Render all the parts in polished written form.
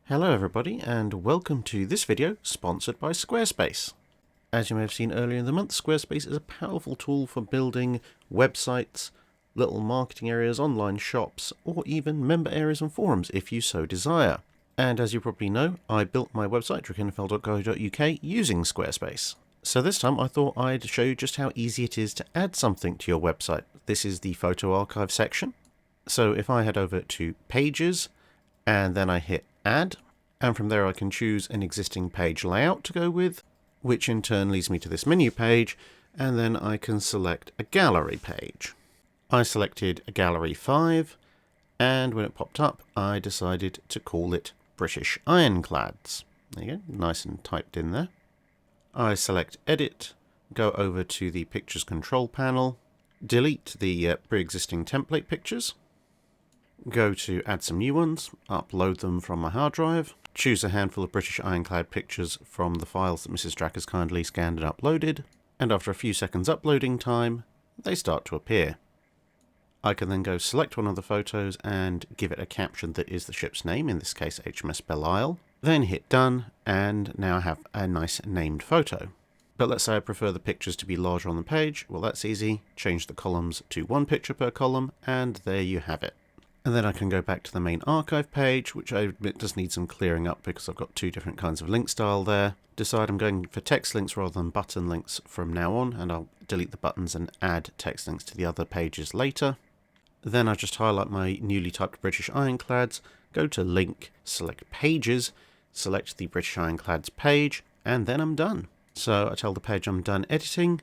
Hello everybody, and welcome to this video sponsored by Squarespace. As you may have seen earlier in the month, Squarespace is a powerful tool for building websites, little marketing areas, online shops, or even member areas and forums if you so desire. And as you probably know, I built my website, drakinfel.co.uk, using Squarespace. So this time I thought I'd show you just how easy it is to add something to your website. This is the photo archive section. So if I head over to Pages, and then I hit Add, and from there I can choose an existing page layout to go with, which in turn leads me to this menu page, and then I can select a gallery page. I selected a gallery 5, and when it popped up I decided to call it British Ironclads. There you go, nice and typed in there. I select Edit, go over to the Pictures Control panel, delete the pre-existing template pictures, go to add some new ones, upload them from my hard drive, choose a handful of British Ironclad pictures from the files that Mrs. Drack has kindly scanned and uploaded, and after a few seconds uploading time, they start to appear. I can then go select one of the photos and give it a caption that is the ship's name, in this case HMS Belle-Isle, then hit done, and now I have a nice named photo. But let's say I prefer the pictures to be larger on the page. Well, that's easy. Change the columns to 1 picture per column, and there you have it. And then I can go back to the main archive page, which I admit does need some clearing up because I've got 2 different kinds of link style there. Decide I'm going for text links rather than button links from now on, and I'll delete the buttons and add text links to the other pages later. Then I just highlight my newly typed British Ironclads, go to Link, select Pages, select the British Ironclads page, and then I'm done. So I tell the page I'm done editing,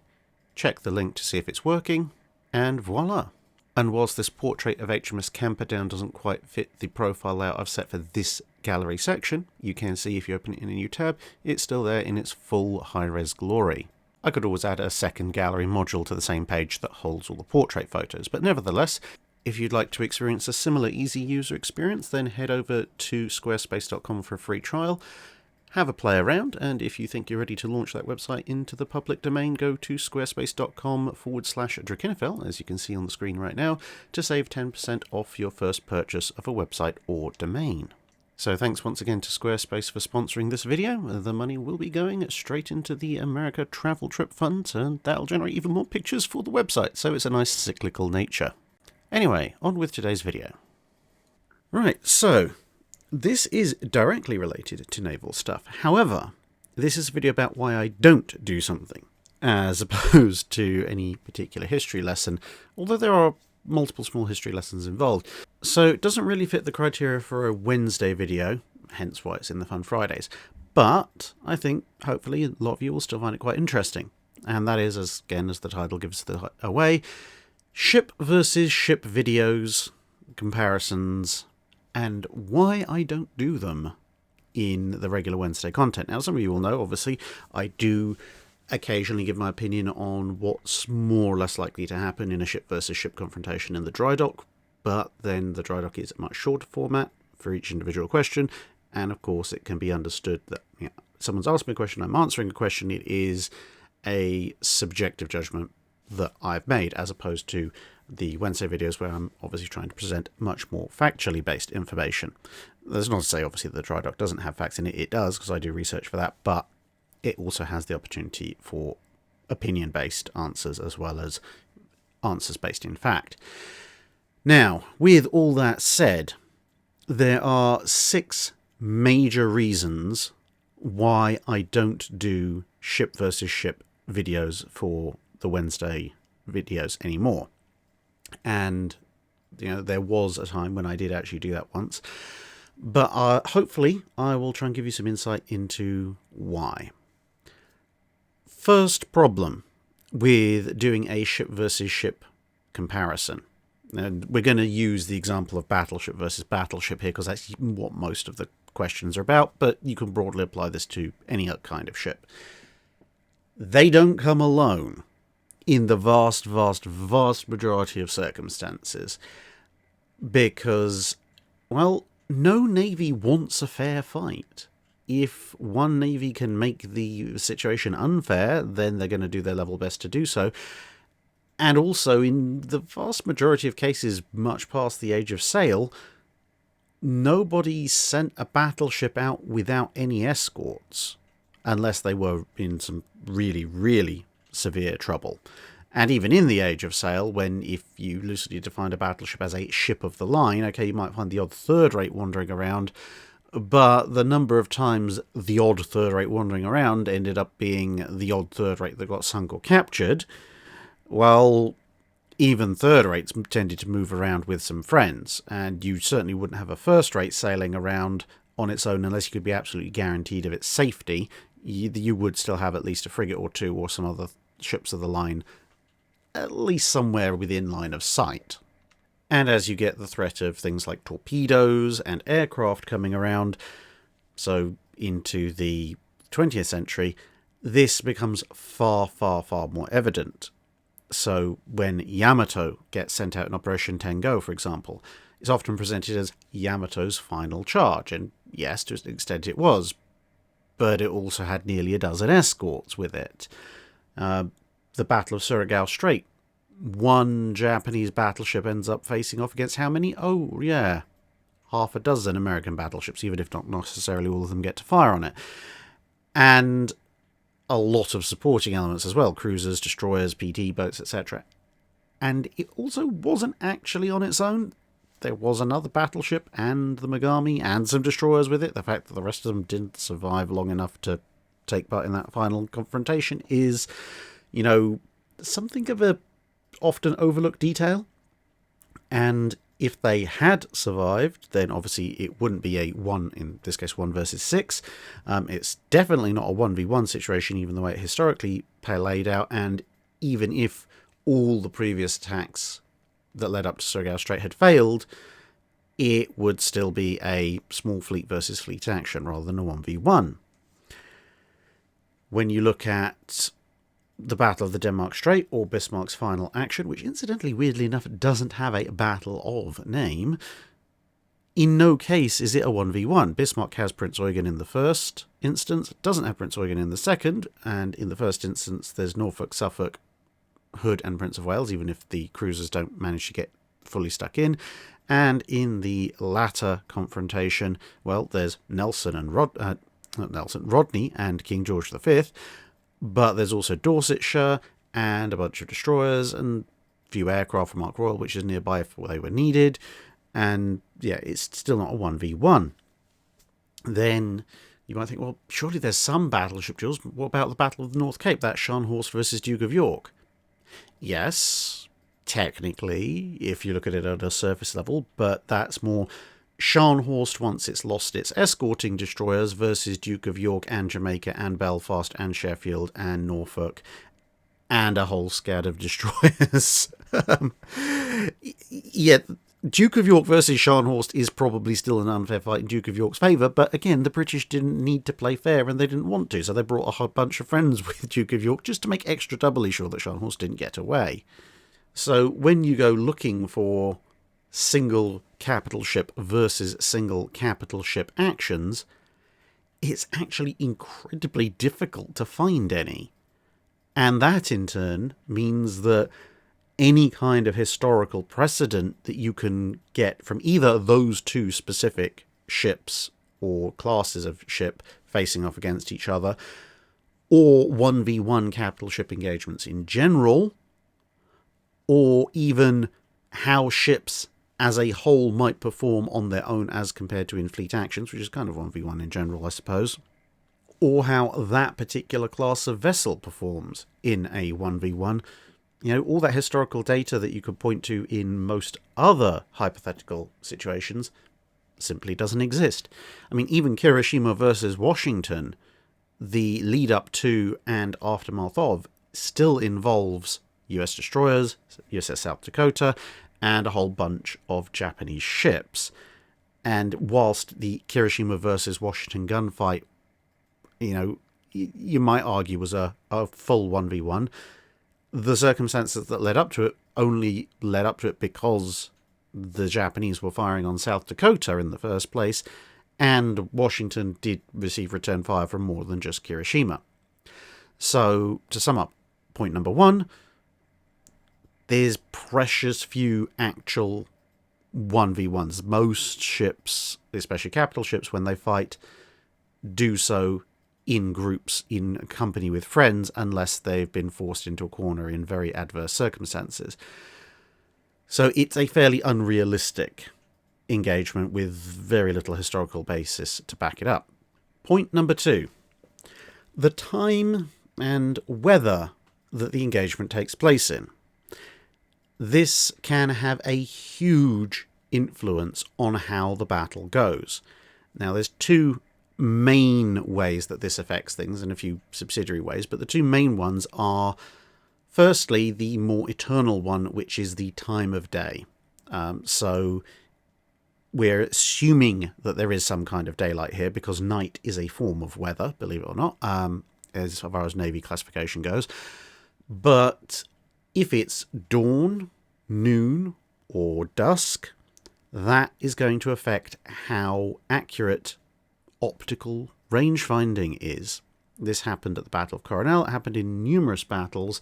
check the link to see if it's working, and voila! And whilst this portrait of HMS Camperdown doesn't quite fit the profile layout I've set for this gallery section, you can see if you open it in a new tab, it's still there in its full high-res glory. I could always add a second gallery module to the same page that holds all the portrait photos, but nevertheless, if you'd like to experience a similar easy user experience, then head over to squarespace.com for a free trial. Have a play around, and if you think you're ready to launch that website into the public domain, go to squarespace.com/drakinfel, as you can see on the screen right now, to save 10% off your first purchase of a website or domain. So thanks once again to Squarespace for sponsoring this video. The money will be going straight into the America Travel Trip Fund, and that'll generate even more pictures for the website, so it's a nice cyclical nature. Anyway, on with today's video. Right, so this is directly related to naval stuff. However, this is a video about why I don't do something, as opposed to any particular history lesson, although there are multiple small history lessons involved. So it doesn't really fit the criteria for a Wednesday video, hence why it's in the Fun Fridays. But I think, hopefully, a lot of you will still find it quite interesting. And that is, as the title gives away, ship versus ship videos, comparisons, and why I don't do them in the regular Wednesday content. Now, some of you will know, obviously, I do occasionally give my opinion on what's more or less likely to happen in a ship versus ship confrontation in the dry dock, but then the dry dock is a much shorter format for each individual question, and of course it can be understood that someone's asked me a question, I'm answering a question, it is a subjective judgment that I've made, as opposed to the Wednesday videos where I'm obviously trying to present much more factually based information. That's not to say obviously that the dry dock doesn't have facts in it, it does, because I do research for that, but it also has the opportunity for opinion based answers as well as answers based in fact. Now, with all that said, there are 6 major reasons why I don't do ship versus ship videos for the Wednesday videos anymore. And there was a time when I did actually do that once, but hopefully I will try and give you some insight into why. First problem with doing a ship versus ship comparison, and we're going to use the example of battleship versus battleship here because that's what most of the questions are about, but you can broadly apply this to any other kind of ship. They don't come alone in the vast majority of circumstances, because, well, no navy wants a fair fight. If one navy can make the situation unfair, then they're going to do their level best to do so. And also, in the vast majority of cases, much past the age of sail, nobody sent a battleship out without any escorts, unless they were in some really, really severe trouble. And even in the age of sail, when if you loosely defined a battleship as a ship of the line, okay, you might find the odd third rate wandering around, but the number of times the odd third rate wandering around ended up being the odd third rate that got sunk or captured, well, even third rates tended to move around with some friends, and you certainly wouldn't have a first rate sailing around on its own unless you could be absolutely guaranteed of its safety. You would still have at least a frigate or two or some other ships of the line at least somewhere within line of sight. And as you get the threat of things like torpedoes and aircraft coming around, so into the 20th century, this becomes far, far, far more evident. So when Yamato gets sent out in Operation Tengo, for example, it's often presented as Yamato's final charge, and yes, to an extent it was, but it also had nearly a dozen escorts with it. The Battle of Surigao Strait, one Japanese battleship ends up facing off against how many? Oh, yeah, half a dozen American battleships, even if not necessarily all of them get to fire on it. And a lot of supporting elements as well, cruisers, destroyers, PT boats, etc. And it also wasn't actually on its own. There was another battleship and the Megami and some destroyers with it. The fact that the rest of them didn't survive long enough to take part in that final confrontation is, something of a often overlooked detail. And if they had survived, then obviously it wouldn't be a 1, in this case 1 versus 6. It's definitely not a 1v1 situation, even the way it historically played out. And even if all the previous attacks that led up to Surigao Strait had failed, it would still be a small fleet versus fleet action rather than a 1v1. When you look at the Battle of the Denmark Strait, or Bismarck's final action, which incidentally, weirdly enough, doesn't have a battle of name, in no case is it a 1v1. Bismarck has Prince Eugen in the first instance, doesn't have Prince Eugen in the second, and in the first instance there's Norfolk, Suffolk, Hood and Prince of Wales, even if the cruisers don't manage to get fully stuck in. And in the latter confrontation, well, there's Rodney and King George V, but there's also Dorsetshire and a bunch of destroyers and a few aircraft from Ark Royal, which is nearby if they were needed. And yeah, it's still not a 1v1. Then you might think, well, surely there's some battleship duels. What about the Battle of the North Cape? That's Scharnhorst versus Duke of York. Yes, technically, if you look at it at a surface level, but that's more Scharnhorst once it's lost its escorting destroyers versus Duke of York and Jamaica and Belfast and Sheffield and Norfolk and a whole scad of destroyers. Yeah, Duke of York versus Scharnhorst is probably still an unfair fight in Duke of York's favour, but again, the British didn't need to play fair and they didn't want to, so they brought a whole bunch of friends with Duke of York just to make extra doubly sure that Scharnhorst didn't get away. So when you go looking for single capital ship versus single capital ship actions, it's actually incredibly difficult to find any. And that in turn means that any kind of historical precedent that you can get from either those two specific ships or classes of ship facing off against each other, or 1v1 capital ship engagements in general, or even how ships as a whole might perform on their own as compared to in fleet actions, which is kind of 1v1 in general, I suppose, or how that particular class of vessel performs in a 1v1. All that historical data that you could point to in most other hypothetical situations simply doesn't exist. I mean, even Hiroshima versus Washington, the lead up to and aftermath of, still involves US destroyers, USS South Dakota, and a whole bunch of Japanese ships. And whilst the Hiroshima versus Washington gunfight, you might argue was a full 1v1, the circumstances that led up to it only led up to it because the Japanese were firing on South Dakota in the first place, and Washington did receive return fire from more than just Hiroshima. So, to sum up, point number one, there's precious few actual 1v1s. Most ships, especially capital ships, when they fight, do so in groups, in company with friends, unless they've been forced into a corner in very adverse circumstances. So it's a fairly unrealistic engagement with very little historical basis to back it up. Point number 2. The time and weather that the engagement takes place in. This can have a huge influence on how the battle goes. Now, there's 2 main ways that this affects things and a few subsidiary ways, but the 2 main ones are, firstly, the more eternal one, which is the time of day. So we're assuming that there is some kind of daylight here because night is a form of weather, believe it or not, as far as Navy classification goes. But if it's dawn, noon, or dusk, that is going to affect how accurate optical range finding is. This happened at the Battle of Coronel. It happened in numerous battles.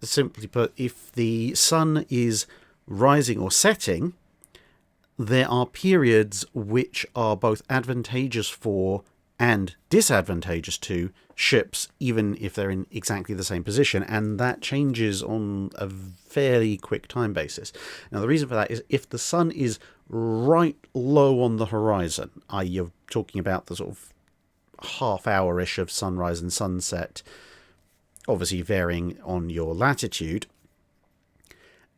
Simply put, if the sun is rising or setting, there are periods which are both advantageous for and disadvantageous to ships, even if they're in exactly the same position, and that changes on a fairly quick time basis. Now, the reason for that is if the sun is right low on the horizon, i.e. you're talking about the sort of half-hour-ish of sunrise and sunset, obviously varying on your latitude,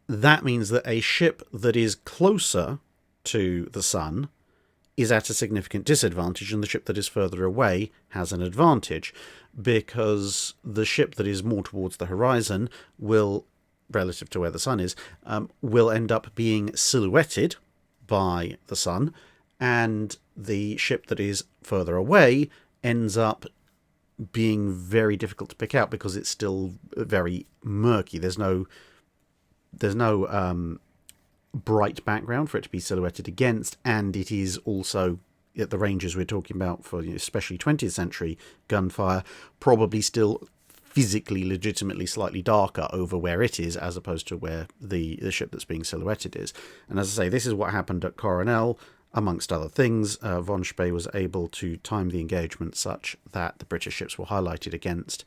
that means that a ship that is closer to the sun is at a significant disadvantage, and the ship that is further away has an advantage, because the ship that is more towards the horizon will, relative to where the sun is, will end up being silhouetted by the sun, and the ship that is further away ends up being very difficult to pick out because it's still very murky. There's no bright background for it to be silhouetted against, and it is also, at the ranges we're talking about for especially 20th century gunfire, probably still physically legitimately slightly darker over where it is as opposed to where the ship that's being silhouetted is. And as I say, this is what happened at Coronel. Amongst other things, von Spee was able to time the engagement such that the British ships were highlighted against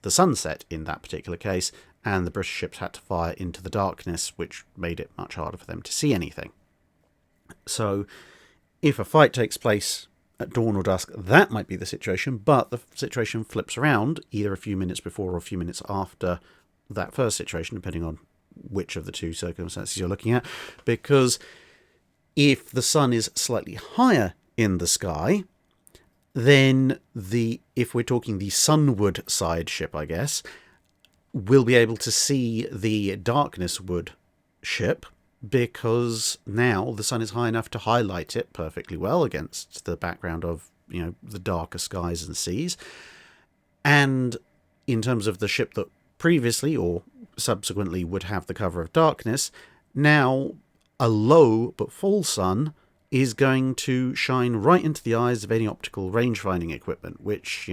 the sunset in that particular case, and the British ships had to fire into the darkness, which made it much harder for them to see anything. So if a fight takes place at dawn or dusk, that might be the situation, but the situation flips around either a few minutes before or a few minutes after that first situation, depending on which of the 2 circumstances you're looking at, because if the sun is slightly higher in the sky, then if we're talking the sunward side ship, I guess, we'll be able to see the darknessward ship, because now the sun is high enough to highlight it perfectly well against the background of, the darker skies and seas. And in terms of the ship that previously or subsequently would have the cover of darkness, now a low but full sun is going to shine right into the eyes of any optical range-finding equipment, which,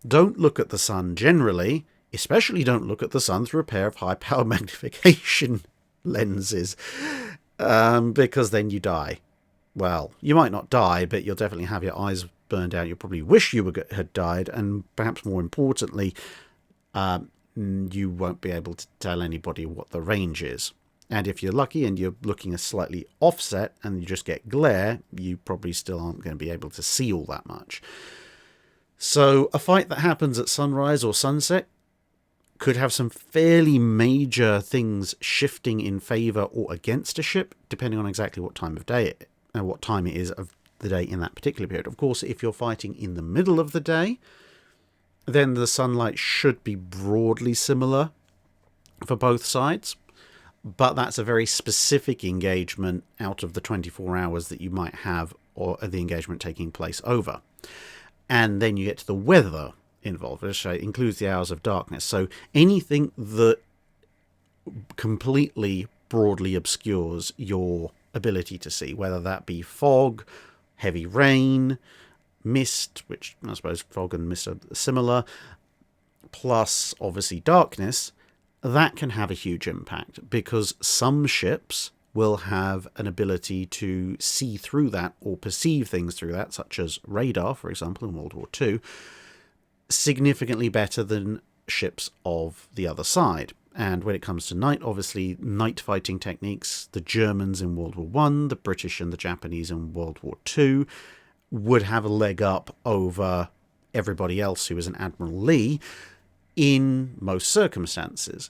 don't look at the sun generally, especially don't look at the sun through a pair of high-power magnification lenses, because then you die. Well, you might not die, but you'll definitely have your eyes burned out. You'll probably wish you had died, and perhaps more importantly, you won't be able to tell anybody what the range is. And if you're lucky and you're looking a slightly offset and you just get glare, you probably still aren't going to be able to see all that much. So a fight that happens at sunrise or sunset could have some fairly major things shifting in favour or against a ship, depending on exactly what time of day what time it is of the day in that particular period. Of course, if you're fighting in the middle of the day, then the sunlight should be broadly similar for both sides. But that's a very specific engagement out of the 24 hours that you might have or the engagement taking place over. And then you get to the weather involved, which includes the hours of darkness. So anything that completely broadly obscures your ability to see, whether that be fog, heavy rain, mist, which I suppose fog and mist are similar, plus obviously darkness, that can have a huge impact, because some ships will have an ability to see through that or perceive things through that, such as radar, for example, in World War II, significantly better than ships of the other side. And when it comes to night, obviously, night fighting techniques, the Germans in World War I, the British and the Japanese in World War II, would have a leg up over everybody else who was an Admiral Lee in most circumstances.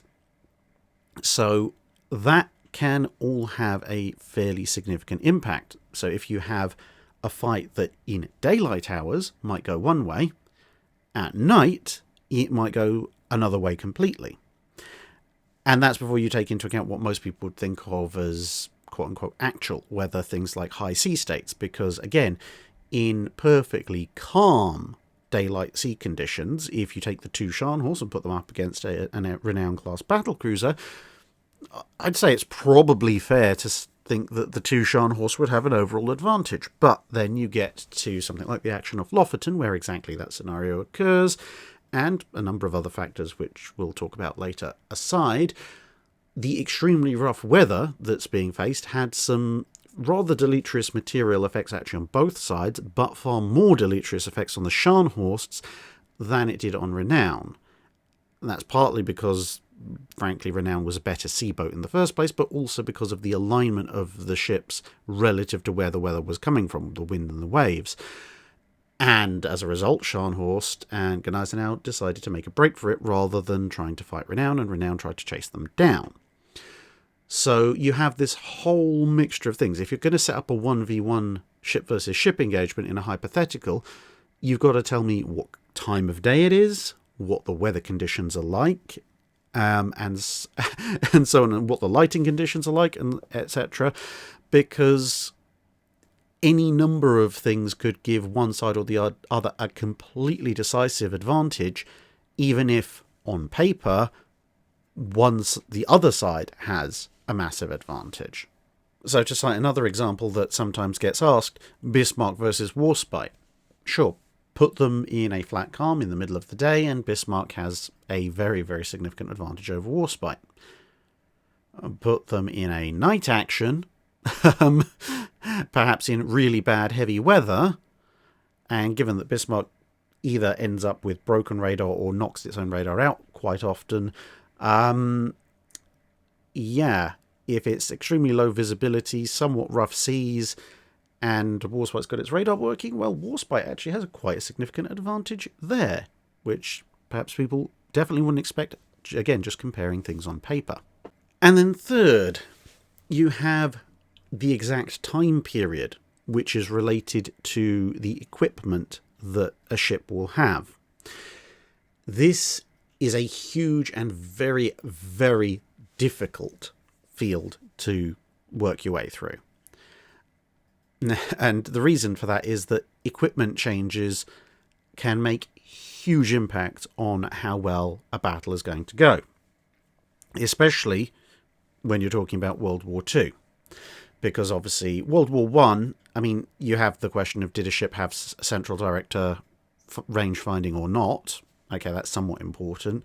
So that can all have a fairly significant impact. So if you have a fight that in daylight hours might go one way, at night it might go another way completely. And that's before you take into account what most people would think of as quote-unquote actual weather, things like high sea states, because again, in perfectly calm daylight sea conditions, if you take the two Scharnhorst and put them up against a Renown class battlecruiser, I'd say it's probably fair to think that the two Scharnhorst would have an overall advantage. But then you get to something like the action of Lofoten, where exactly that scenario occurs, and a number of other factors which we'll talk about later aside. The extremely rough weather that's being faced had some rather deleterious material effects actually on both sides, but far more deleterious effects on the Scharnhorsts than it did on Renown. And that's partly because, frankly, Renown was a better sea boat in the first place, but also because of the alignment of the ships relative to where the weather was coming from, the wind and the waves. And as a result, Scharnhorst and Gneisenau decided to make a break for it rather than trying to fight Renown, and Renown tried to chase them down. So you have this whole mixture of things. If you're going to set up a 1v1 ship versus ship engagement in a hypothetical, you've got to tell me what time of day it is, what the weather conditions are like, and so on, and what the lighting conditions are like, and etc. Because any number of things could give one side or the other a completely decisive advantage, even if, on paper, the other side has a massive advantage. So to cite another example that sometimes gets asked, Bismarck versus Warspite. Sure, put them in a flat calm in the middle of the day, and Bismarck has a very, very significant advantage over Warspite. Put them in a night action, perhaps in really bad heavy weather, and given that Bismarck either ends up with broken radar or knocks its own radar out quite often, if it's extremely low visibility, somewhat rough seas, and Warspite's got its radar working, well, Warspite actually has quite a significant advantage there, which perhaps people definitely wouldn't expect, again, just comparing things on paper. And then third, you have the exact time period, which is related to the equipment that a ship will have. This is a huge and very, very difficult field to work your way through. And the reason for that is that equipment changes can make huge impact on how well a battle is going to go, especially when you're talking about World War II. Because obviously World War I, you have the question of, did a ship have central director range finding or not? Okay, that's somewhat important.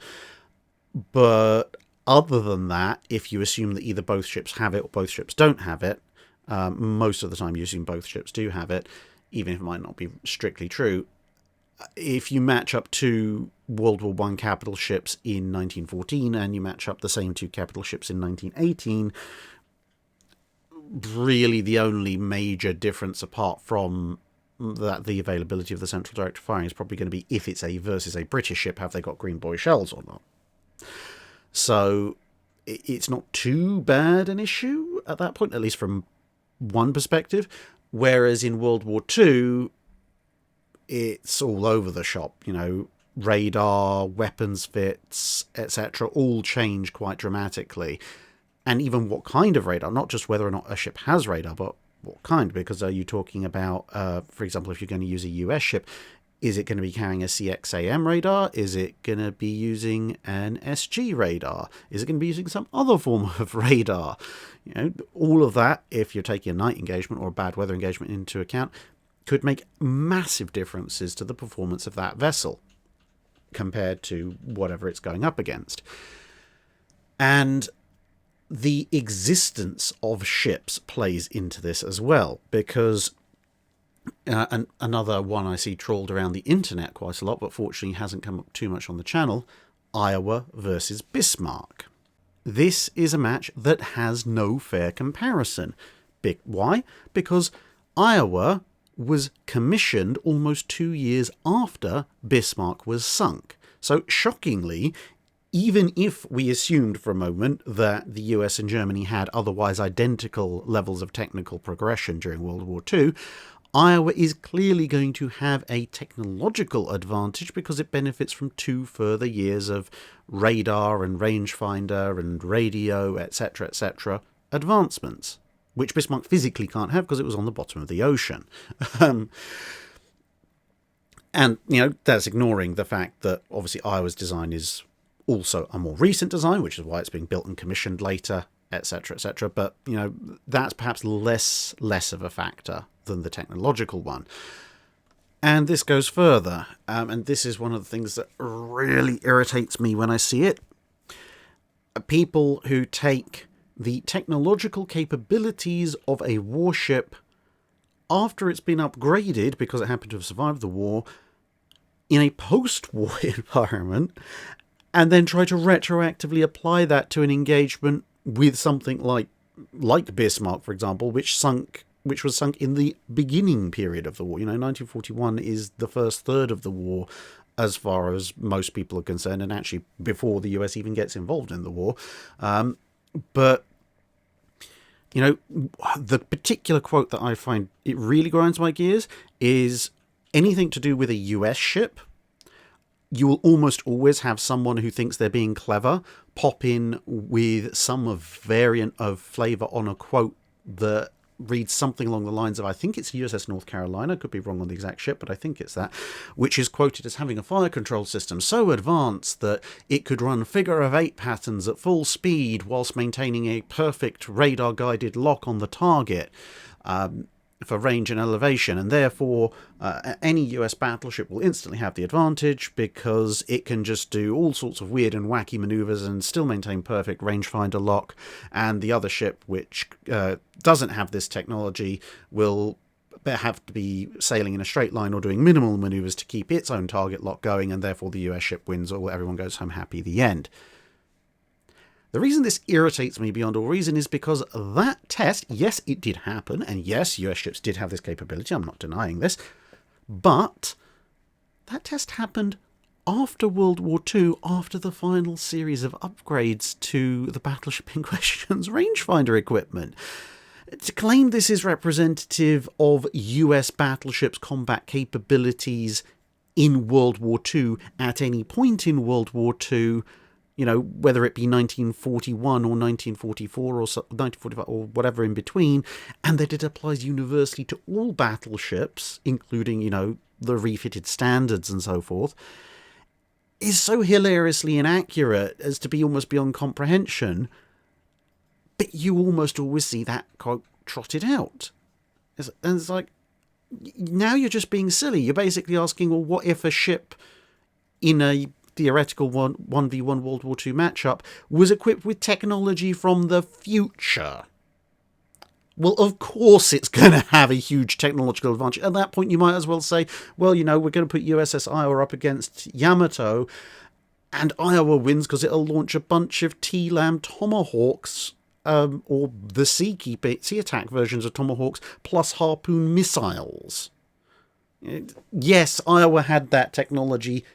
But other than that, if you assume that either both ships have it or both ships don't have it, most of the time you assume both ships do have it, even if it might not be strictly true. If you match up two World War I capital ships in 1914 and you match up the same two capital ships in 1918, really the only major difference apart from that the availability of the central director firing is probably going to be if it's a versus a British ship, have they got green boy shells or not. So it's not too bad an issue at that point, at least from one perspective, whereas in World War II it's all over the shop. Radar, weapons fits, etc. all change quite dramatically. And even what kind of radar, not just whether or not a ship has radar, but what kind, because are you talking about, for example, if you're going to use a US ship, is it going to be carrying a CXAM radar? Is it going to be using an SG radar? Is it going to be using some other form of radar? All of that, if you're taking a night engagement or a bad weather engagement into account, could make massive differences to the performance of that vessel compared to whatever it's going up against. And the existence of ships plays into this as well, because and another one I see trawled around the internet quite a lot, but fortunately hasn't come up too much on the channel, Iowa versus Bismarck. This is a match that has no fair comparison. Why? Because Iowa was commissioned almost 2 years after Bismarck was sunk. So shockingly, even if we assumed for a moment that the US and Germany had otherwise identical levels of technical progression during World War II, Iowa is clearly going to have a technological advantage because it benefits from 2 further years of radar and rangefinder and radio, etc., advancements, which Bismarck physically can't have because it was on the bottom of the ocean. And, that's ignoring the fact that obviously Iowa's design is also a more recent design, which is why it's being built and commissioned later, etc. But, that's perhaps less of a factor than the technological one. And this goes further, and this is one of the things that really irritates me when I see it. People who take the technological capabilities of a warship after it's been upgraded because it happened to have survived the war in a post-war environment, and then try to retroactively apply that to an engagement with something like Bismarck, for example, which was sunk in the beginning period of the war. 1941 is the first third of the war as far as most people are concerned, and actually before the US even gets involved in the war. But the particular quote that I find it really grinds my gears is anything to do with a US ship. You will almost always have someone who thinks they're being clever pop in with some variant of flavour on a quote that reads something along the lines of, I think it's USS North Carolina, could be wrong on the exact ship, but I think it's that, which is quoted as having a fire control system so advanced that it could run figure-of-8 patterns at full speed whilst maintaining a perfect radar-guided lock on the target for range and elevation, and therefore any US battleship will instantly have the advantage because it can just do all sorts of weird and wacky maneuvers and still maintain perfect rangefinder lock, and the other ship, which doesn't have this technology, will have to be sailing in a straight line or doing minimal maneuvers to keep its own target lock going, and therefore the US ship wins or everyone goes home happy at the end. The reason this irritates me beyond all reason is because that test, yes, it did happen, and yes, US ships did have this capability, I'm not denying this, but that test happened after World War II, after the final series of upgrades to the battleship in question's rangefinder equipment. To claim this is representative of US battleships' combat capabilities in World War II at any point in World War II, whether it be 1941 or 1944 or 1945 or whatever in between, and that it applies universally to all battleships, including, the refitted standards and so forth, is so hilariously inaccurate as to be almost beyond comprehension. But you almost always see that quote trotted out. And it's like, now you're just being silly. You're basically asking, well, what if a ship in a theoretical 1v1 World War II matchup was equipped with technology from the future? Well, of course it's going to have a huge technological advantage. At that point, you might as well say, well, we're going to put USS Iowa up against Yamato, and Iowa wins because it'll launch a bunch of T-LAM Tomahawks, or the sea attack versions of Tomahawks, plus Harpoon missiles. Yes, Iowa had that technology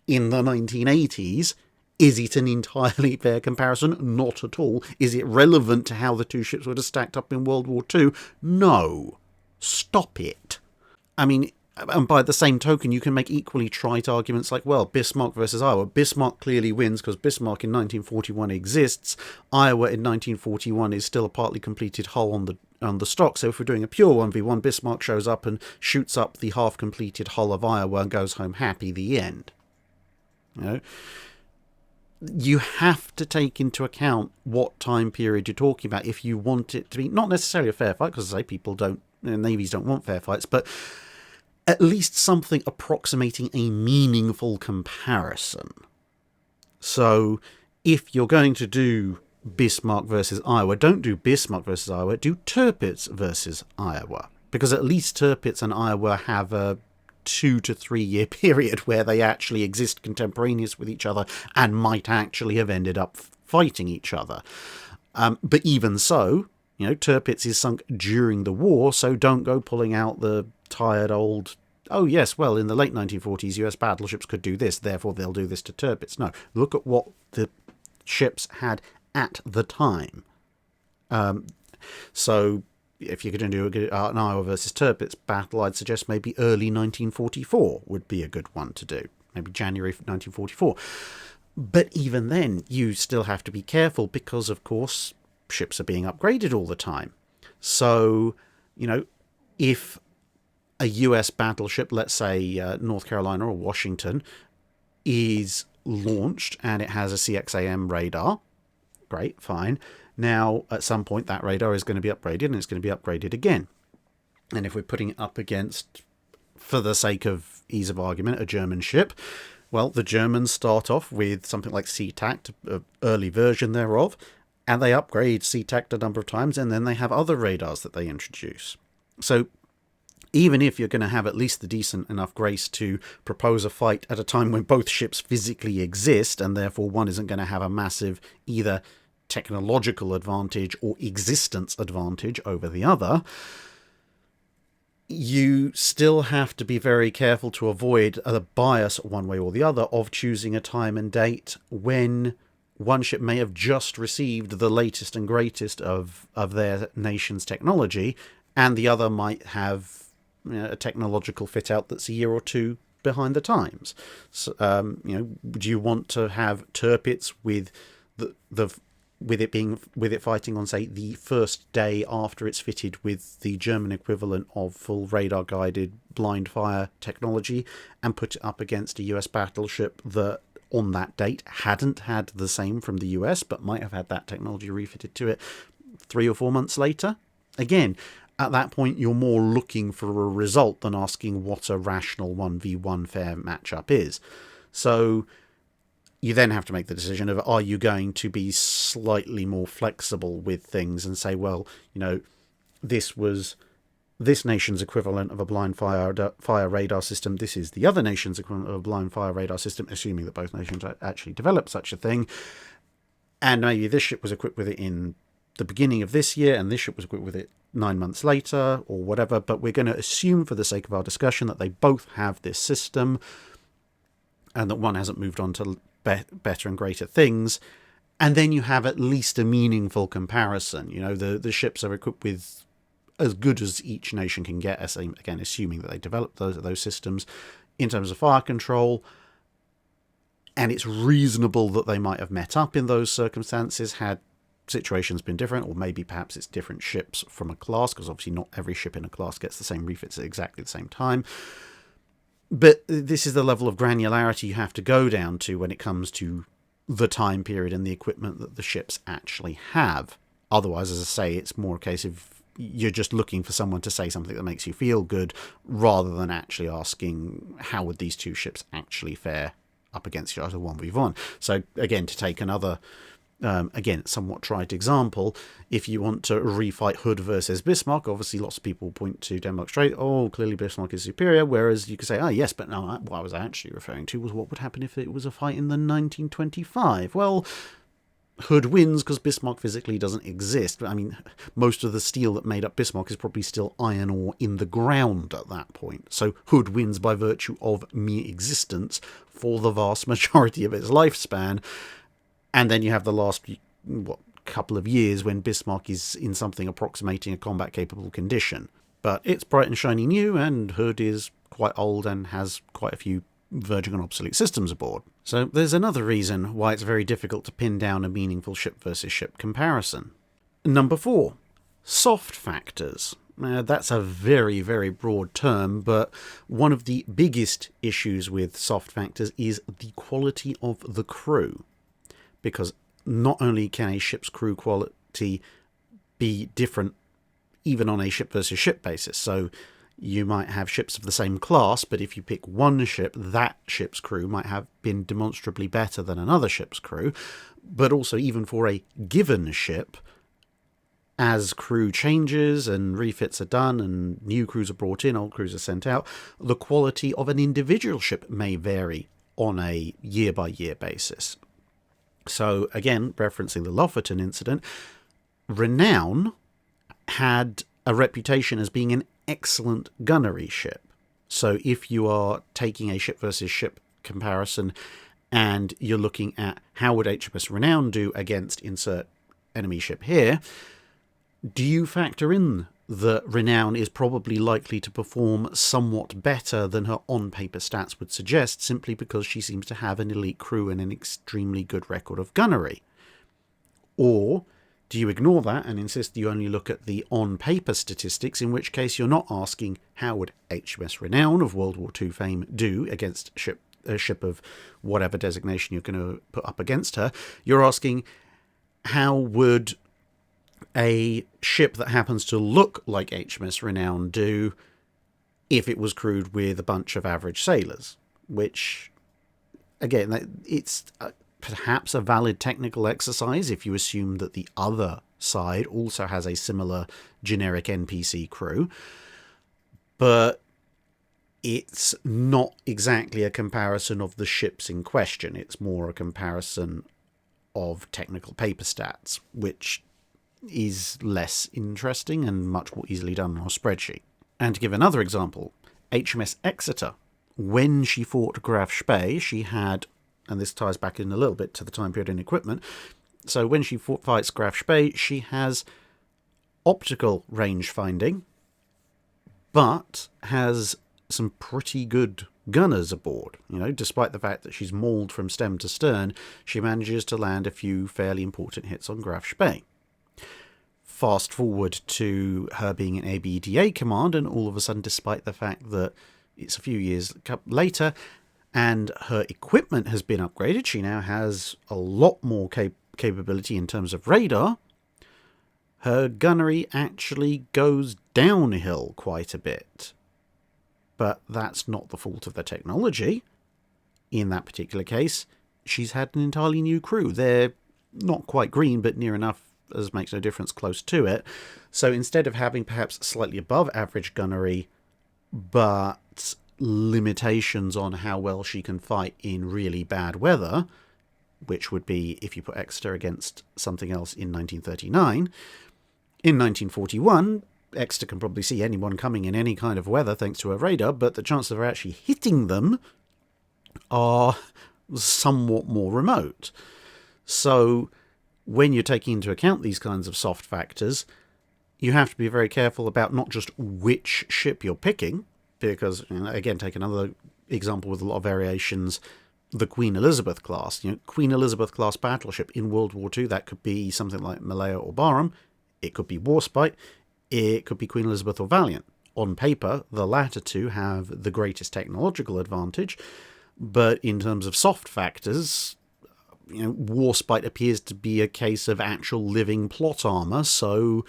in the 1980s. Is it an entirely fair comparison? Not at all. Is it relevant to how the two ships would have stacked up in World War II? No. Stop it. I mean, and by the same token, you can make equally trite arguments like, well, Bismarck versus Iowa. Bismarck clearly wins because Bismarck in 1941 exists. Iowa in 1941 is still a partly completed hull on the stock. So if we're doing a pure 1v1, Bismarck shows up and shoots up the half-completed hull of Iowa and goes home happy, the end. You have to take into account what time period you're talking about if you want it to be not necessarily a fair fight, because I say people don't, navies don't want fair fights, but at least something approximating a meaningful comparison. So if you're going to do Bismarck versus Iowa, don't do Bismarck versus Iowa, do Tirpitz versus Iowa. Because at least Tirpitz and Iowa have a 2 to 3 year period where they actually exist contemporaneous with each other and might actually have ended up fighting each other. But even so, Tirpitz is sunk during the war, so don't go pulling out the tired old, oh yes, well, in the late 1940s, US battleships could do this, therefore they'll do this to Tirpitz. No, look at what the ships had at the time. So if you're going to do an Iowa versus Tirpitz battle, I'd suggest maybe early 1944 would be a good one to do. Maybe January 1944. But even then, you still have to be careful because, of course, ships are being upgraded all the time. So, if a US battleship, let's say North Carolina or Washington, is launched and it has a CXAM radar, great, fine. Now, at some point, that radar is going to be upgraded, and it's going to be upgraded again. And if we're putting it up against, for the sake of ease of argument, a German ship, well, the Germans start off with something like SeaTac, an early version thereof, and they upgrade SeaTac a number of times, and then they have other radars that they introduce. So even if you're going to have at least the decent enough grace to propose a fight at a time when both ships physically exist, and therefore one isn't going to have a massive either technological advantage or existence advantage over the other, you still have to be very careful to avoid a bias one way or the other of choosing a time and date when one ship may have just received the latest and greatest of their nation's technology, and the other might have a technological fit out that's a year or two behind the times. So, do you want to have Tirpitz with with it fighting on, say, the first day after it's fitted with the German equivalent of full radar guided blind fire technology, and put it up against a US battleship that on that date hadn't had the same from the US but might have had that technology refitted to it 3 or 4 months later? Again, at that point you're more looking for a result than asking what a rational 1v1 fair matchup is. So you then have to make the decision of, are you going to be slightly more flexible with things and say, well, this was this nation's equivalent of a blind fire radar system. This is the other nation's equivalent of a blind fire radar system, assuming that both nations actually developed such a thing. And maybe this ship was equipped with it in the beginning of this year, and this ship was equipped with it 9 months later, or whatever. But we're going to assume, for the sake of our discussion, that they both have this system, and that one hasn't moved on to better and greater things. And then you have at least a meaningful comparison. The ships are equipped with as good as each nation can get, again, assuming that they developed those systems in terms of fire control. And it's reasonable that they might have met up in those circumstances had situations been different, or maybe perhaps it's different ships from a class, because obviously not every ship in a class gets the same refits at exactly the same time. But this is the level of granularity you have to go down to when it comes to the time period and the equipment that the ships actually have. Otherwise, as I say, it's more a case of you're just looking for someone to say something that makes you feel good, rather than actually asking how would these two ships actually fare up against each other 1v1. So again, to take another again, somewhat trite example, if you want to refight Hood versus Bismarck, obviously lots of people point to Denmark Strait, clearly Bismarck is superior, whereas you could say, yes, but no, what I was actually referring to was what would happen if it was a fight in the 1925. Well, Hood wins because Bismarck physically doesn't exist. I mean, most of the steel that made up Bismarck is probably still iron ore in the ground at that point. So Hood wins by virtue of mere existence for the vast majority of its lifespan. And then you have the last, couple of years when Bismarck is in something approximating a combat-capable condition. But it's bright and shiny new, and Hood is quite old and has quite a few verging on obsolete systems aboard. So there's another reason why it's very difficult to pin down a meaningful ship versus ship comparison. Number 4, soft factors. That's a very, very broad term, but one of the biggest issues with soft factors is the quality of the crew. Because not only can a ship's crew quality be different even on a ship versus ship basis, so you might have ships of the same class, but if you pick one ship, that ship's crew might have been demonstrably better than another ship's crew, but also even for a given ship, as crew changes and refits are done and new crews are brought in, old crews are sent out, the quality of an individual ship may vary on a year-by-year basis. So, again, referencing the Lofoten incident, Renown had a reputation as being an excellent gunnery ship. So if you are taking a ship versus ship comparison and you're looking at how would HMS Renown do against insert enemy ship here, do you factor in that Renown is probably likely to perform somewhat better than her on-paper stats would suggest, simply because she seems to have an elite crew and an extremely good record of gunnery? Or do you ignore that and insist you only look at the on-paper statistics, in which case you're not asking how would HMS Renown of World War II fame do against a ship of whatever designation you're going to put up against her. You're asking how would a ship that happens to look like HMS Renown do if it was crewed with a bunch of average sailors, which, again, it's perhaps a valid technical exercise if you assume that the other side also has a similar generic NPC crew, but it's not exactly a comparison of the ships in question. It's more a comparison of technical paper stats, which is less interesting and much more easily done on a spreadsheet. And to give another example, HMS Exeter, when she fought Graf Spee, she had, and this ties back in a little bit to the time period and equipment, so when she fights Graf Spee, she has optical range finding, but has some pretty good gunners aboard. You know, despite the fact that she's mauled from stem to stern, she manages to land a few fairly important hits on Graf Spee. Fast forward to her being in ABDA command, and all of a sudden, despite the fact that it's a few years later and her equipment has been upgraded, she now has a lot more capability in terms of radar, her gunnery actually goes downhill quite a bit. But that's not the fault of the technology. In that particular case, she's had an entirely new crew. They're not quite green, but near enough as makes no difference, close to it. So instead of having perhaps slightly above average gunnery, but limitations on how well she can fight in really bad weather, which would be if you put Exeter against something else in 1939, in 1941, Exeter can probably see anyone coming in any kind of weather thanks to her radar, but the chances of her actually hitting them are somewhat more remote. So when you're taking into account these kinds of soft factors, you have to be very careful about not just which ship you're picking, because, you know, again, take another example with a lot of variations, the Queen Elizabeth class. You know, Queen Elizabeth class battleship in World War II, that could be something like Malaya or Barham, it could be Warspite, it could be Queen Elizabeth or Valiant. On paper, the latter two have the greatest technological advantage, but in terms of soft factors, you know, Warspite appears to be a case of actual living plot armor, so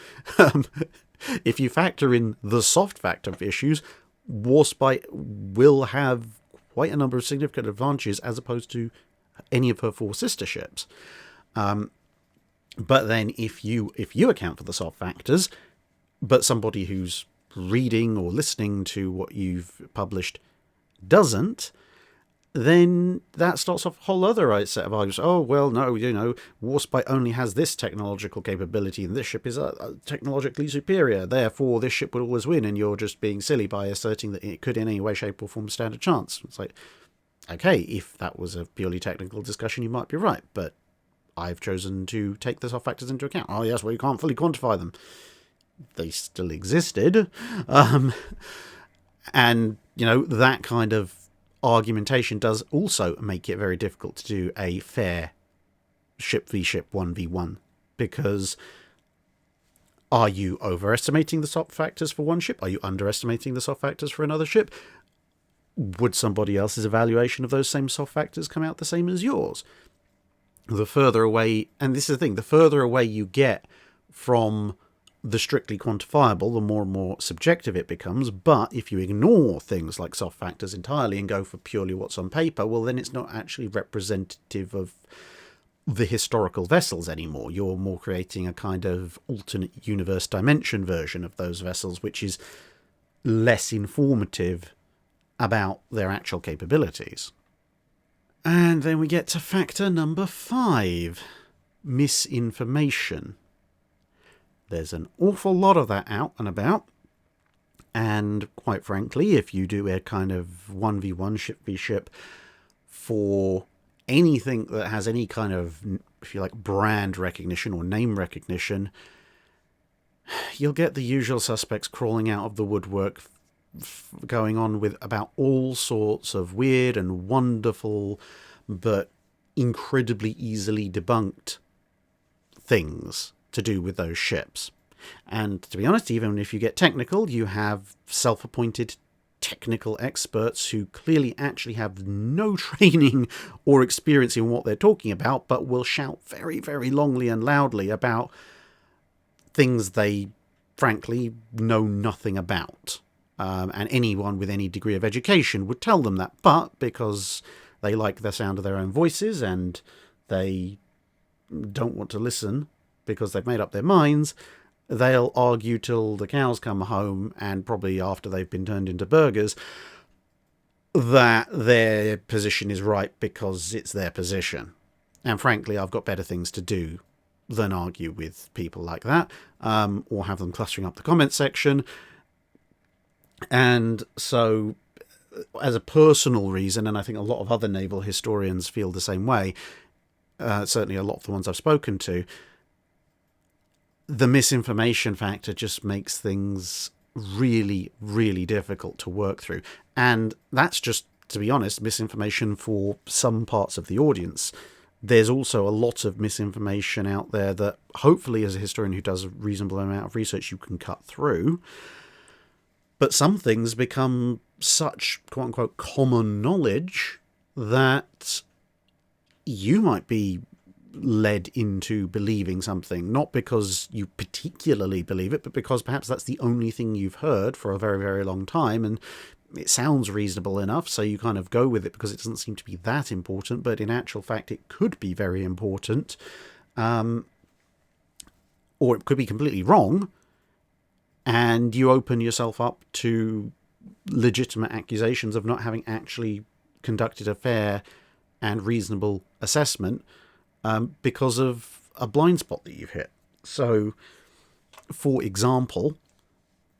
if you factor in the soft factor of issues, Warspite will have quite a number of significant advantages as opposed to any of her four sister ships. But then if you account for the soft factors, but somebody who's reading or listening to what you've published doesn't, then that starts off a whole other set of arguments. Oh, well, no, you know, Warspite only has this technological capability and this ship is technologically superior, therefore this ship will always win, and you're just being silly by asserting that it could in any way, shape or form stand a chance. It's like, okay, if that was a purely technical discussion, you might be right, but I've chosen to take the soft factors into account. Oh, yes, well, you can't fully quantify them. They still existed. And, you know, that kind of argumentation does also make it very difficult to do a fair ship v ship 1v1, because are you overestimating the soft factors for one ship? Are you underestimating the soft factors for another ship? Would somebody else's evaluation of those same soft factors come out the same as yours? The further away, and this is the thing, the further away you get from the strictly quantifiable, the more and more subjective it becomes. But if you ignore things like soft factors entirely and go for purely what's on paper, well, then it's not actually representative of the historical vessels anymore. You're more creating a kind of alternate universe dimension version of those vessels, which is less informative about their actual capabilities. And then we get to factor number 5, misinformation. There's an awful lot of that out and about. And quite frankly, if you do a kind of 1v1 ship v ship for anything that has any kind of, if you like, brand recognition or name recognition, you'll get the usual suspects crawling out of the woodwork, going on with about all sorts of weird and wonderful but incredibly easily debunked things to do with those ships. And to be honest, even if you get technical, you have self-appointed technical experts who clearly actually have no training or experience in what they're talking about, but will shout very, very longly and loudly about things they frankly know nothing about. And anyone with any degree of education would tell them that, but because they like the sound of their own voices and they don't want to listen because they've made up their minds, they'll argue till the cows come home, and probably after they've been turned into burgers, that their position is right because it's their position. And frankly, I've got better things to do than argue with people like that, or have them clustering up the comment section. And so, as a personal reason, and I think a lot of other naval historians feel the same way, certainly a lot of the ones I've spoken to, the misinformation factor just makes things really, really difficult to work through. And that's just, to be honest, misinformation for some parts of the audience. There's also a lot of misinformation out there that hopefully, as a historian who does a reasonable amount of research, you can cut through. But some things become such, quote-unquote, common knowledge that you might be led into believing something, not because you particularly believe it, but because perhaps that's the only thing you've heard for a very, very long time, and it sounds reasonable enough, so you kind of go with it because it doesn't seem to be that important, but in actual fact it could be very important, or it could be completely wrong, and you open yourself up to legitimate accusations of not having actually conducted a fair and reasonable assessment because of a blind spot that you've hit. So, for example,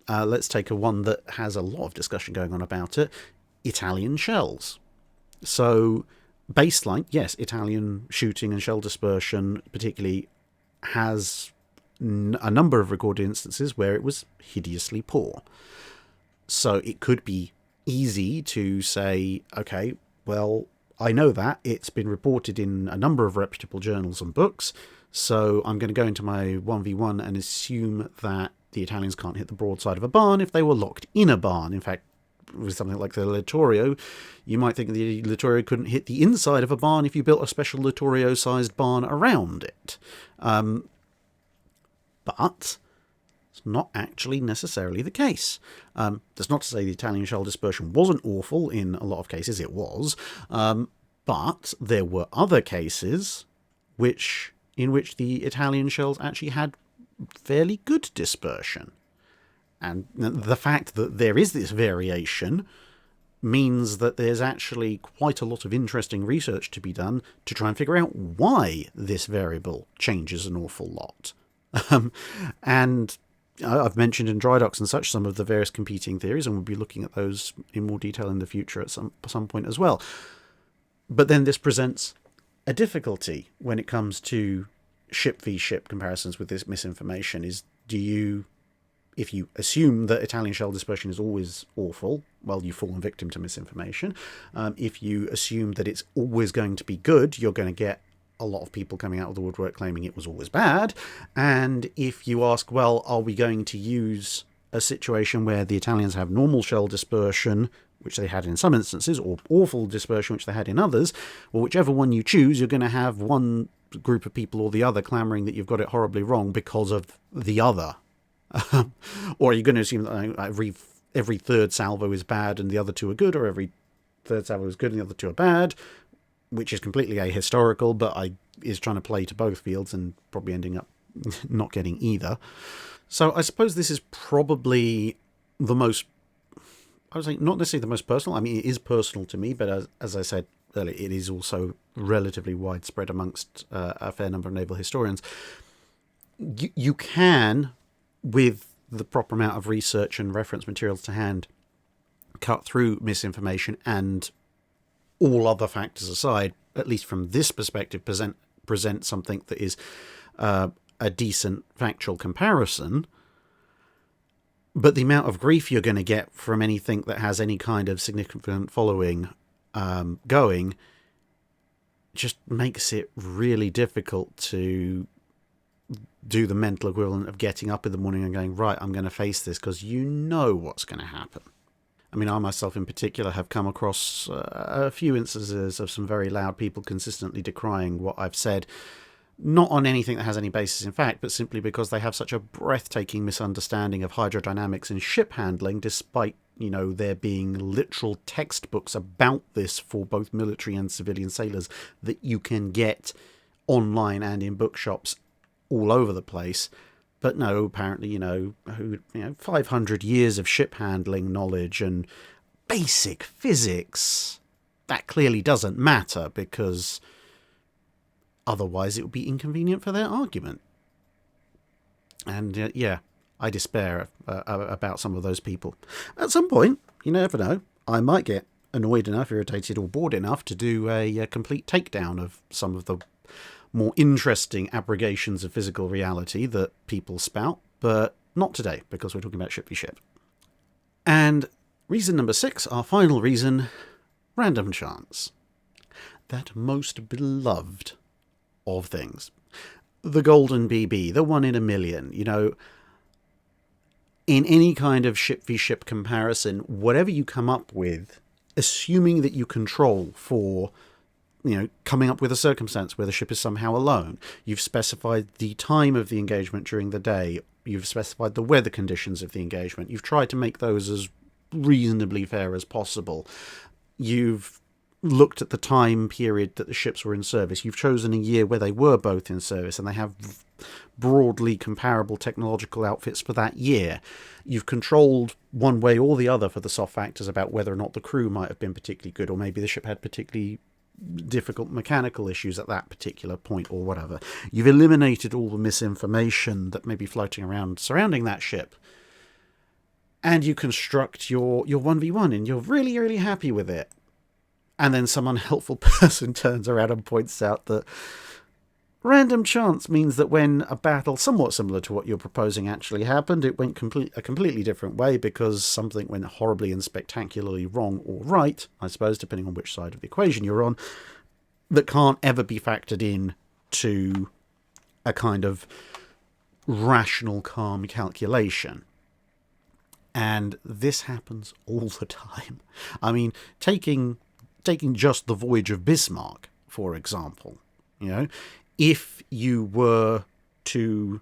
let's take a one that has a lot of discussion going on about it, Italian shells. So, baseline, yes, Italian shooting and shell dispersion particularly has a number of recorded instances where it was hideously poor. So it could be easy to say, okay, well, I know that. It's been reported in a number of reputable journals and books, so I'm going to go into my 1v1 and assume that the Italians can't hit the broadside of a barn if they were locked in a barn. In fact, with something like the Littorio, you might think the Littorio couldn't hit the inside of a barn if you built a special Littorio-sized barn around it. But it's not actually necessarily the case. That's not to say the Italian shell dispersion wasn't awful. In a lot of cases it was. But there were other cases in which the Italian shells actually had fairly good dispersion. And the fact that there is this variation means that there's actually quite a lot of interesting research to be done to try and figure out why this variable changes an awful lot. And I've mentioned in dry docks and such some of the various competing theories, and we'll be looking at those in more detail in the future at some point as well. But then this presents a difficulty when it comes to ship v ship comparisons with this misinformation. If you assume that Italian shell dispersion is always awful, well, you've fallen victim to misinformation. If you assume that it's always going to be good, you're going to get a lot of people coming out of the woodwork claiming it was always bad. And if you ask, well, are we going to use a situation where the Italians have normal shell dispersion, which they had in some instances, or awful dispersion, which they had in others, well, whichever one you choose, you're going to have one group of people or the other clamoring that you've got it horribly wrong because of the other. Or are you going to assume that every third salvo is bad and the other two are good, or every third salvo is good and the other two are bad, which is completely ahistorical, but I is trying to play to both fields and probably ending up not getting either. So I suppose this is probably the most, I would say, not necessarily the most personal. I mean, it is personal to me, but as I said earlier, it is also relatively widespread amongst a fair number of naval historians. You can, with the proper amount of research and reference materials to hand, cut through misinformation and, all other factors aside, at least from this perspective, present something that is a decent factual comparison. But the amount of grief you're going to get from anything that has any kind of significant following going just makes it really difficult to do the mental equivalent of getting up in the morning and going, right, I'm going to face this, because you know what's going to happen. I mean, I myself in particular have come across a few instances of some very loud people consistently decrying what I've said, not on anything that has any basis in fact, but simply because they have such a breathtaking misunderstanding of hydrodynamics and ship handling, despite, there being literal textbooks about this for both military and civilian sailors that you can get online and in bookshops all over the place. But no, apparently, 500 years of ship handling knowledge and basic physics, that clearly doesn't matter, because otherwise it would be inconvenient for their argument. And I despair about some of those people. At some point, you never know, I might get annoyed enough, irritated or bored enough to do a complete takedown of some of the more interesting abrogations of physical reality that people spout, but not today, because we're talking about ship v ship. And reason number 6, our final reason, random chance. That most beloved of things. The golden BB, the 1 in a million, in any kind of ship v ship comparison, whatever you come up with, assuming that you control for coming up with a circumstance where the ship is somehow alone. You've specified the time of the engagement during the day. You've specified the weather conditions of the engagement. You've tried to make those as reasonably fair as possible. You've looked at the time period that the ships were in service. You've chosen a year where they were both in service and they have broadly comparable technological outfits for that year. You've controlled one way or the other for the soft factors about whether or not the crew might have been particularly good, or maybe the ship had particularly difficult mechanical issues at that particular point or whatever. You've eliminated all the misinformation that may be floating around surrounding that ship, and you construct your 1v1 and you're really, really happy with it. And then some unhelpful person turns around and points out that random chance means that when a battle somewhat similar to what you're proposing actually happened, it went a completely different way because something went horribly and spectacularly wrong or right, I suppose, depending on which side of the equation you're on, that can't ever be factored in to a kind of rational, calm calculation. And this happens all the time. I mean, taking just the voyage of Bismarck, for example, if you were to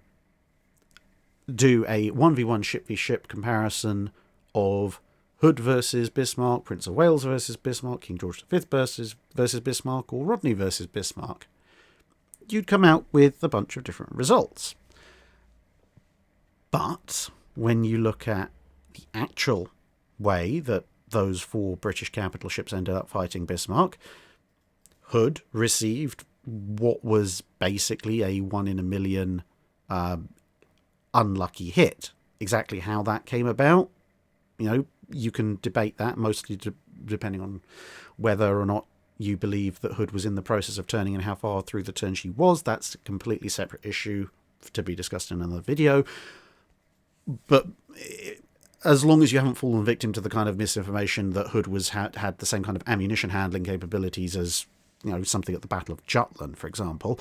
do a 1v1 ship v ship comparison of Hood versus Bismarck, Prince of Wales versus Bismarck, King George V versus Bismarck, or Rodney versus Bismarck, you'd come out with a bunch of different results. But when you look at the actual way that those 4 British capital ships ended up fighting Bismarck, Hood received what was basically a 1 in a million unlucky hit. Exactly how that came about, you can debate that, mostly depending on whether or not you believe that Hood was in the process of turning and how far through the turn she was. That's a completely separate issue to be discussed in another video. But as long as you haven't fallen victim to the kind of misinformation that Hood had the same kind of ammunition handling capabilities as something at the Battle of Jutland, for example,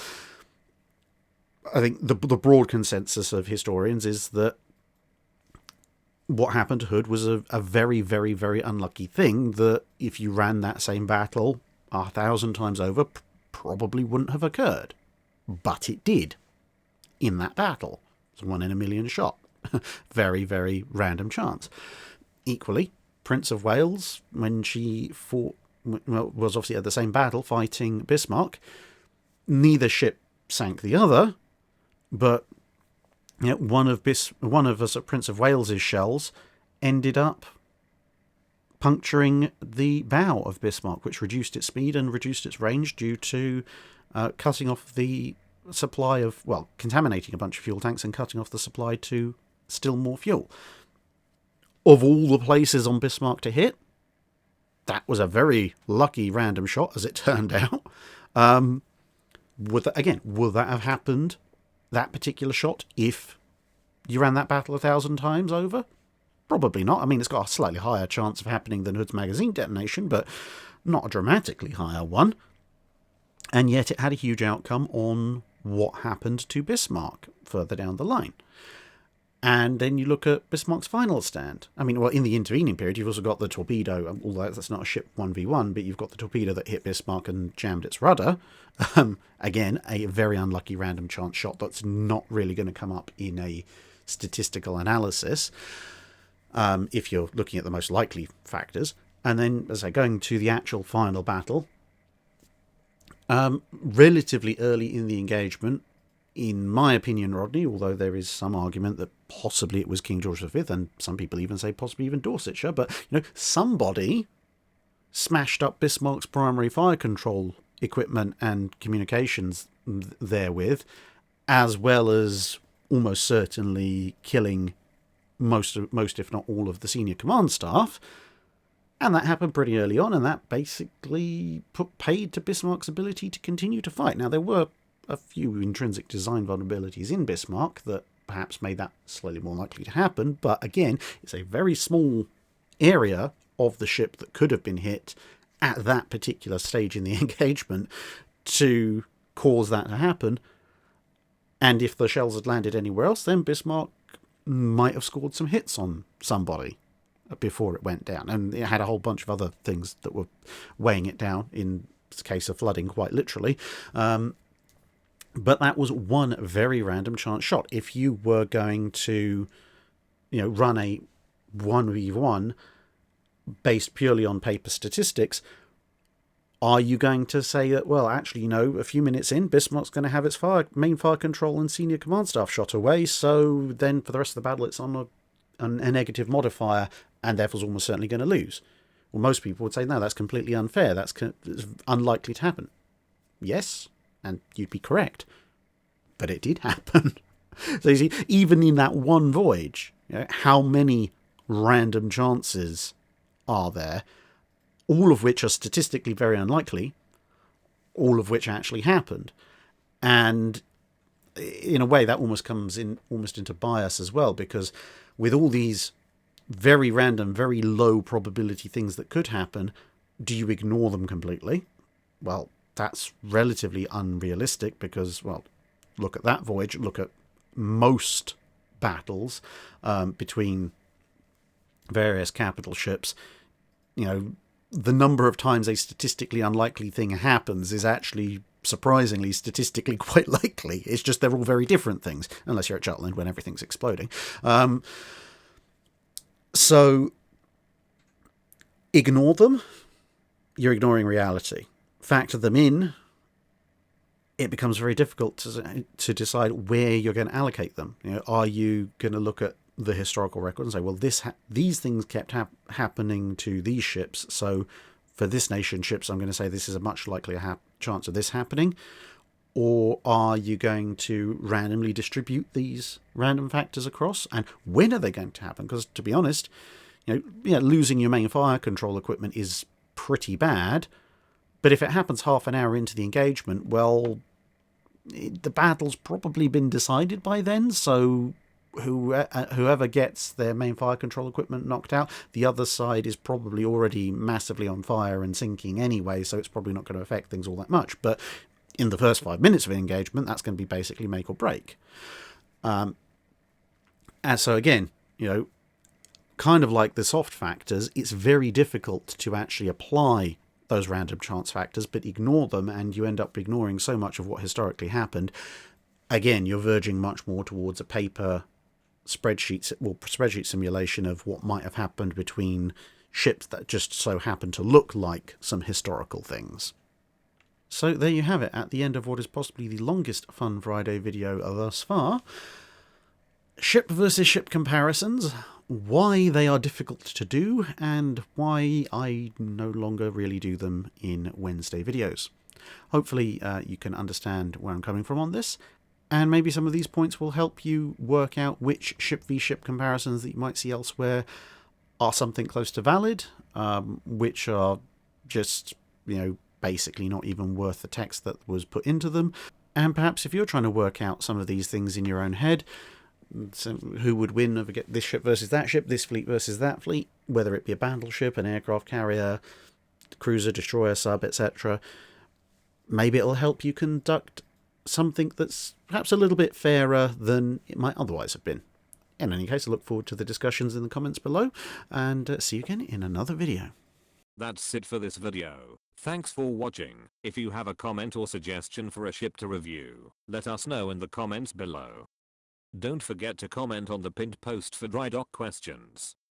I think the broad consensus of historians is that what happened to Hood was a very, very, very unlucky thing that if you ran that same battle 1,000 times over, probably wouldn't have occurred. But it did in that battle. It's 1 in a million shot. Very, very random chance. Equally, Prince of Wales, when she fought, was obviously at the same battle fighting Bismarck, neither ship sank the other, but one of Prince of Wales's shells ended up puncturing the bow of Bismarck, which reduced its speed and reduced its range due to cutting off the supply of, well, contaminating a bunch of fuel tanks and cutting off the supply to still more fuel. Of all the places on Bismarck to hit, that was a very lucky random shot, as it turned out. Would that have happened, that particular shot, if you ran that battle 1,000 times over? Probably not. I mean, it's got a slightly higher chance of happening than Hood's magazine detonation, but not a dramatically higher one. And yet it had a huge outcome on what happened to Bismarck further down the line. And then you look at Bismarck's final stand. I mean, well, in the intervening period, you've also got the torpedo, although that's not a ship 1v1, but you've got the torpedo that hit Bismarck and jammed its rudder. Again, a very unlucky random chance shot that's not really going to come up in a statistical analysis if you're looking at the most likely factors. And then, as I say, going to the actual final battle, relatively early in the engagement, in my opinion, Rodney, although there is some argument that possibly it was King George V, and some people even say possibly even Dorsetshire, but, somebody smashed up Bismarck's primary fire control equipment and communications therewith, as well as almost certainly killing most, if not all, of the senior command staff. And that happened pretty early on, and that basically put paid to Bismarck's ability to continue to fight. Now, there were a few intrinsic design vulnerabilities in Bismarck that perhaps made that slightly more likely to happen, but again, it's a very small area of the ship that could have been hit at that particular stage in the engagement to cause that to happen. And if the shells had landed anywhere else, then Bismarck might have scored some hits on somebody before it went down. And it had a whole bunch of other things that were weighing it down, in the case of flooding, quite literally. But that was one very random chance shot. If you were going to, run a 1v1 based purely on paper statistics, are you going to say that, well, actually, a few minutes in, Bismarck's going to have its main fire control and senior command staff shot away, so then for the rest of the battle it's on a negative modifier and therefore is almost certainly going to lose? Well, most people would say, no, that's completely unfair. That's unlikely to happen. Yes, and you'd be correct. But it did happen. So you see, even in that one voyage, how many random chances are there, all of which are statistically very unlikely, all of which actually happened. And in a way, that almost comes in into bias as well, because with all these very random, very low probability things that could happen, do you ignore them completely? Well, that's relatively unrealistic because, well, look at that voyage, look at most battles between various capital ships. The number of times a statistically unlikely thing happens is actually surprisingly statistically quite likely. It's just they're all very different things, unless you're at Jutland when everything's exploding. So ignore them, you're ignoring reality. Factor them in, it becomes very difficult to decide where you're going to allocate them. Are you going to look at the historical record and say, well, these things kept happening to these ships, so for this nation ships, I'm going to say this is a much likelier chance of this happening? Or are you going to randomly distribute these random factors across? And when are they going to happen? Because, to be honest, losing your main fire control equipment is pretty bad. But if it happens half an hour into the engagement, well, the battle's probably been decided by then, so whoever gets their main fire control equipment knocked out, the other side is probably already massively on fire and sinking anyway, so it's probably not going to affect things all that much. But in the first 5 minutes of engagement, that's going to be basically make or break. And so again, kind of like the soft factors, it's very difficult to actually apply those random chance factors, but ignore them, and you end up ignoring so much of what historically happened. Again, you're verging much more towards a paper spreadsheet simulation of what might have happened between ships that just so happen to look like some historical things. So there you have it, at the end of what is possibly the longest Fun Friday video thus far. Ship versus ship comparisons, why they are difficult to do, and why I no longer really do them in Wednesday videos. Hopefully you can understand where I'm coming from on this, and maybe some of these points will help you work out which ship v ship comparisons that you might see elsewhere are something close to valid, which are just, basically not even worth the text that was put into them. And perhaps if you're trying to work out some of these things in your own head, so who would win over this ship versus that ship, this fleet versus that fleet, whether it be a battleship, an aircraft carrier, cruiser, destroyer, sub, etc., maybe it'll help you conduct something that's perhaps a little bit fairer than it might otherwise have been. In any case, I look forward to the discussions in the comments below, and see you again in another video. That's it for this video. Thanks for watching. If you have a comment or suggestion for a ship to review, let us know in the comments below. Don't forget to comment on the pinned post for dry dock questions.